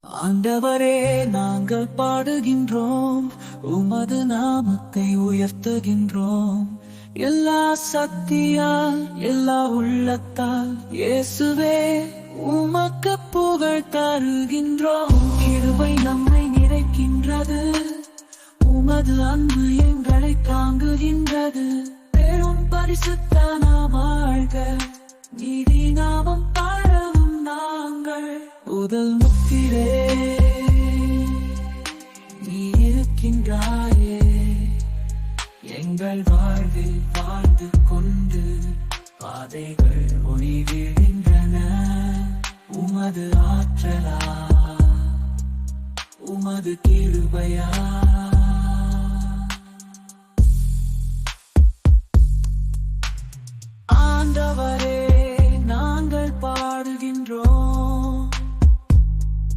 ஆண்டவரே, நாங்கள் பாடுகின்றோம், உமது நாமத்தை உயர்த்துகின்றோம். எல்லா சக்தியால், எல்லா உள்ளத்தால், இயேசுவே உமக்கு புகழ் தருகின்றோம். கிருபை நம்மை நிறைக்கின்றது, உமது அன்பு எங்களை தாங்குகின்றது. பெரும் பரிசுத்த நாமமாக நீதி நாமம் பாடவும் நாங்கள் முதல் முத்திரே நீ இருக்கின்றாயே. எங்கள் வாழ்வில் வாழ்ந்து கொண்டு பாதைகள் ஒளிவிடுகின்றன. உமது ஆற்றலா, உமது கிருபையா